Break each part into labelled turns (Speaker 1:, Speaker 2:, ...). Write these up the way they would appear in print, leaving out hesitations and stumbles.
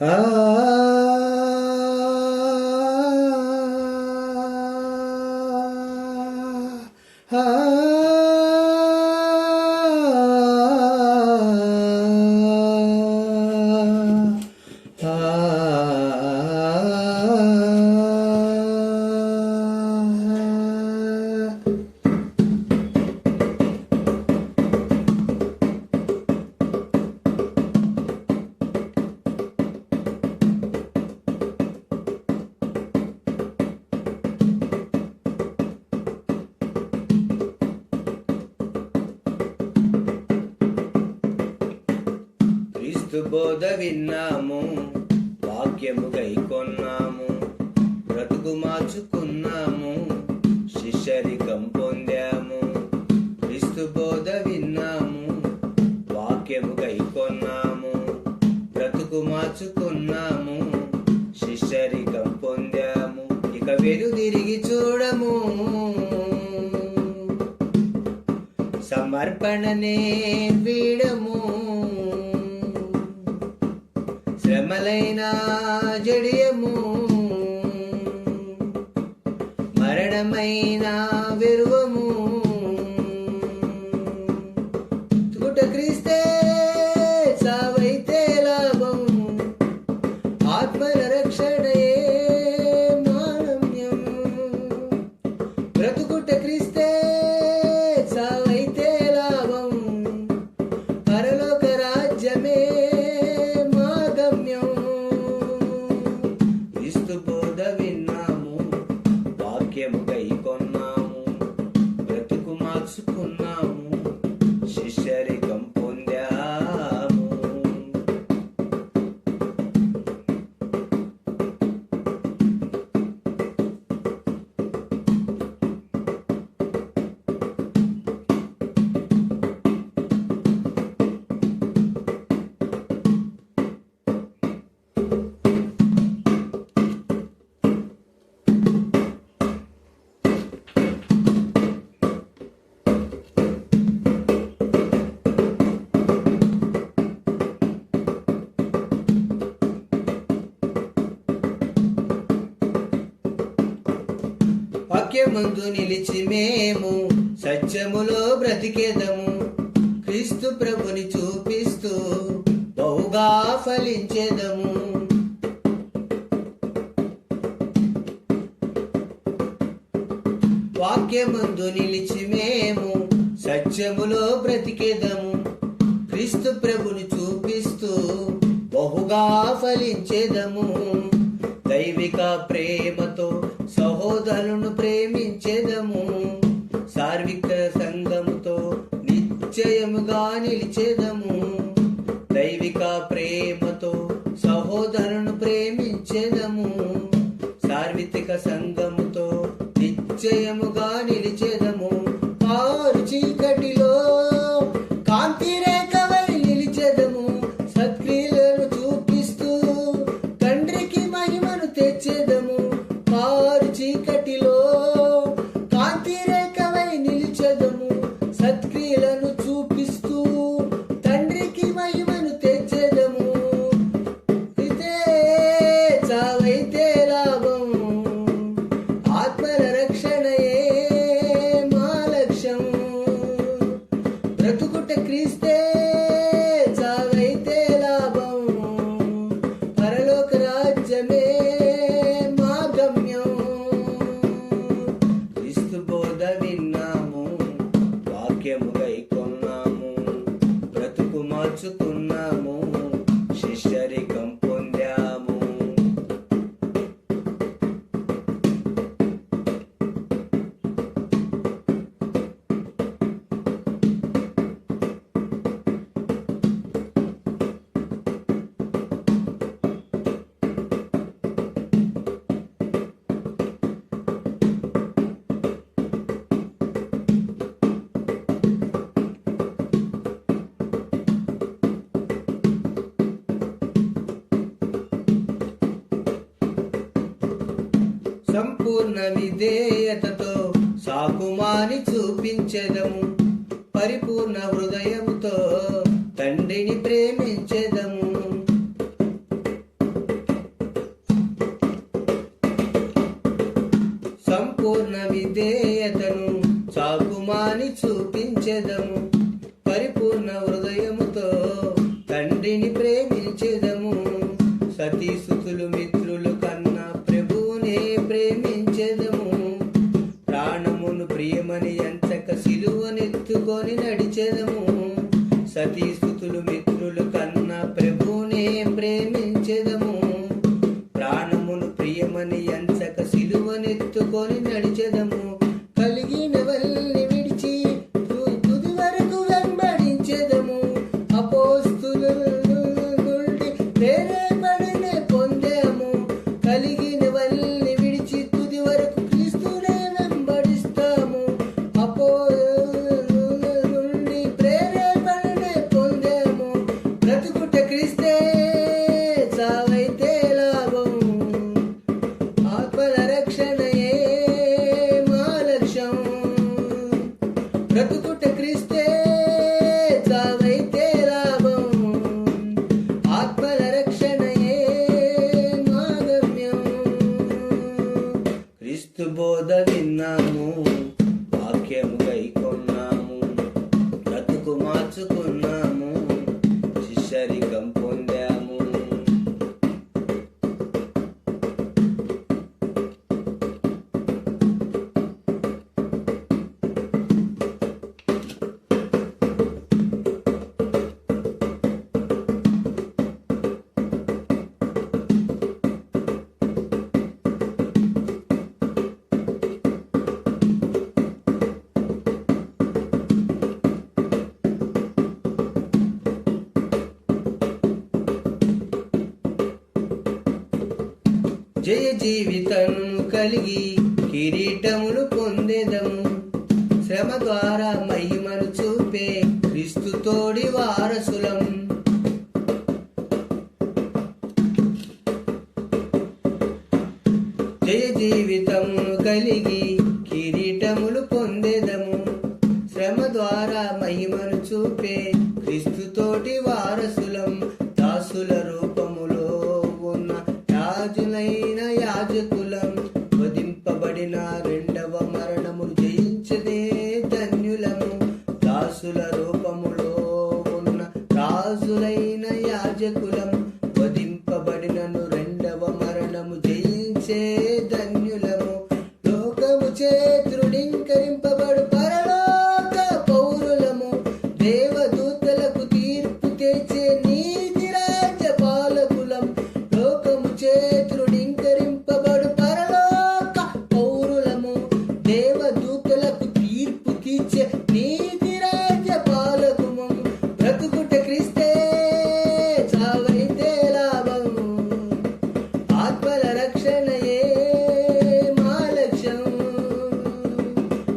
Speaker 1: ఆ ఆ క్రీస్తు బోధ విన్నాము, వాక్యము గైకొన్నాము, బ్రతుకు మార్చుకున్నాము, శిష్యరికం పొందాము. క్రీస్తు బోధ విన్నాము, వాక్యము గైకొన్నాము, బ్రతుకు మార్చుకున్నాము, శిష్యరికం పొందాము. ఇక వెనుదిరిగి చూడము, సమర్పణనే వీడము. శ్రమలైనా జడియము, మరణమైనా విరువము. బ్రతుకుట క్రీస్తే, సావైతే లాభం. ఆత్మల రక్షణయే మానమ్యం. బ్రతుకుట క్రీస్తే, సావైతే లాభం. పరలోక రాజ్యమే మా గమ్యం. క్రీస్తు బోధ విన్నాము, వాక్యము గైకొన్నాము, బ్రతుకు మార్చుకున్నాము, శిష్యరికం పొందాము. వాక్యమందు నిలిచి మేము సత్యములో బ్రతికేదము. క్రీస్తు ప్రభుని చూపిస్తూ బహుగా ఫలించేదము. వాక్యమందు నిలిచి మేము సత్యములో బ్రతికేదము. క్రీస్తు ప్రభుని చూపిస్తూ బహుగా ఫలించేదము. దైవిక ప్రేమతో సహోదరులను ప్రేమించేదము. సార్విక సంఘముతో నిశ్చయముగా నిలిచేదము. దైవిక ప్రేమతో సహోదరులను ప్రేమించేదము. సార్విక సంఘముతో నిశ్చయముగా నిలిచేదము. ఆరు చీకటిలో కాంతి రేఖవై నిలిచేదము. సత్క్రియలను చూపిస్తూ తండ్రికి మహిమను తెచ్చేదము. ఆరు చీకటిలో కాంతి రేఖవై నిలిచేదము. సత్క్రియలను చూపిస్తూ తండ్రికి మహిమను తెచ్చేదము. ఇదే చావైతే లాభం. ఆత్మల రక్షణయే మా లక్ష్యం. బ్రతుకుట క్రీస్తే, చావైతే లాభం. పరలోక రాజ్యమే మా గమ్యం. క్రీస్తు బోధ విన్నాము, వాక్యము గైకొన్నాము, బ్రతుకు మార్చుకున్నాము, శిష్యరికం పొందాము. సంపూర్ణ విధేయతతో సాకుమాని చూపించెదము. పరిపూర్ణ హృదయముతో తండ్రిని ప్రేమించెదము. తండ్రిని ప్రేమించెదము. సతీసుతులు మిత్రులు కన్నా ప్రభువునే ప్రేమించెదము. ప్రాణమును ప్రియమని ఎంచక సిలువనెత్తుకొని నడిచెదము. సతీసుతులు మిత్రులు కన్నా ప్రభువునే ప్రేమించెదము. ప్రాణమును ప్రియమని ఎంచక సిలువనెత్తుకొని నడిచెదము. కలిగినవల్ని విడిచి తుది వరకు వెంబడించెదము. అపోస్తుల నుండి ప్రేరేపణనే పొందాము. కలిగినవల్ని విడిచి తుది వరకు క్రీస్తునే వెంబడిస్తాము. అపోస్తుల నుండి ప్రేరేపణనే పొందాము. బ్రతుకుట క్రీస్తే, చావైతే లాభం. ఆత్మల రక్షణయే మా లక్ష్యం. బ్రతుకుట క్రీస్తే, చావైతే లాభం. ఆత్మల రక్షణయే మా గమ్యం. క్రీస్తు బోధ విన్నాము, వాక్యము గైకొన్నాము, బ్రతుకు మార్చుకున్నాము, శిష్యరికం పొందాము. జయ జీవితము కలిగి కిరీటములు పొందెదము. శ్రమ ద్వారా మహిమను చూపే క్రీస్తు తోడి వారసులం. జయ జీవితము కలిగి కిరీటములు పొందెదము. శ్రమ ద్వారా మహిమను చూపే క్రీస్తు తోటి వారసులం. దాసుల రూపములో ఉన్న రాజులైన యాజకులం. వధింపబడిన రెండవ మరణమును జయించదే ధన్యులము. దాసుల రూపములో ఉన్న రాజులైన యాజకులం. వధింపబడినను రెండవ మరణము జయించే ధన్యులము. లోకము చే తృణీకరింపబడు పరలోక పౌరులము. దేవదూతలకు తీర్పు తెచ్చే నీతి రాజ్య పాలకులం. లోకము చే తృణీకరింపబడు పరలోక పౌరులము. దేవదూతలకు తీర్పు తీర్చే నీతి రాజ్య పాలకుము. బ్రతుకుట క్రీస్తే, చావైతే లాభం. ఆత్మల రక్షణయే మా లక్ష్యం.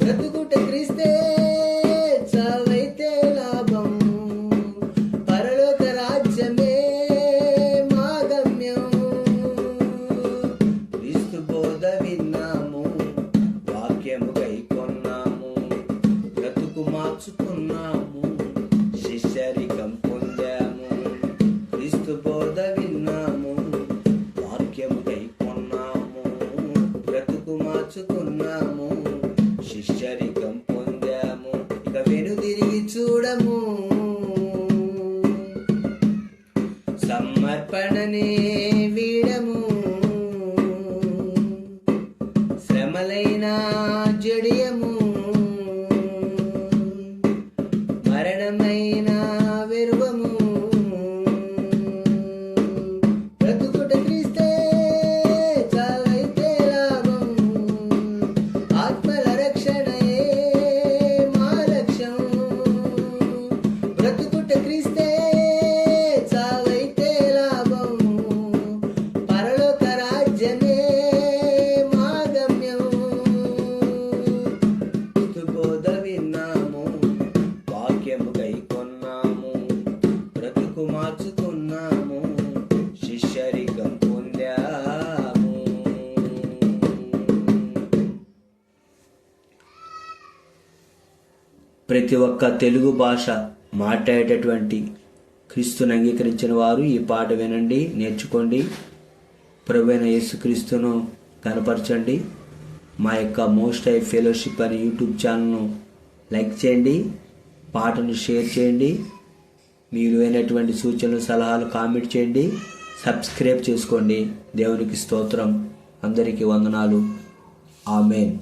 Speaker 1: బ్రతుకుట క్రీస్తే, చావైతే లాభం. పరలోక రాజ్యమే మా గమ్యం. క్రీస్తు బోధ విన్నాము, వాక్యము గైకొన్నాము, బ్రతుకు మార్చుకున్నాము, శిష్యరికం పొందాము. క్రీస్తు బోధ విన్నాము, వాక్యము గైకొన్నాము, బ్రతుకు మార్చుకున్నాము, శిష్యరికం పొందాము. ఇక వెనుదిరిగి చూడము, సమర్పణనే వీడము. శ్రమలైన జడియము, మరణమైన వెరువము. బ్రతుకుట క్రీస్తే, చావైతే లాభం. ఆత్మల రక్షణయే మా లక్ష్యం. బ్రతుకుట క్రీస్తే, చావైతే లాభం. పరలోక రాజ్యమే మా గమ్యం. క్రీస్తు బోధ విన్నాము, వాక్యము గైకొన్నాము, బ్రతుకు మార్చుకున్నాము, శిష్యరికం పొందాము. ప్రతి ఒక్క తెలుగు భాష మాట్లాడేటటువంటి క్రీస్తుని అంగీకరించిన వారు ఈ పాట వినండి, నేర్చుకోండి. ప్రభువైన యేసుక్రీస్తును కనపరచండి. మా యొక్క మోస్ట్ హై ఫెలోషిప్ అనే యూట్యూబ్ ఛానల్ను లైక్ చేయండి, పాటను షేర్ చేయండి. మీ విలువైనటువంటి సూచనలు సలహాలు కామెంట్ చేయండి, సబ్స్క్రైబ్ చేసుకోండి. దేవునికి స్తోత్రం. అందరికీ వందనాలు. ఆమేన్.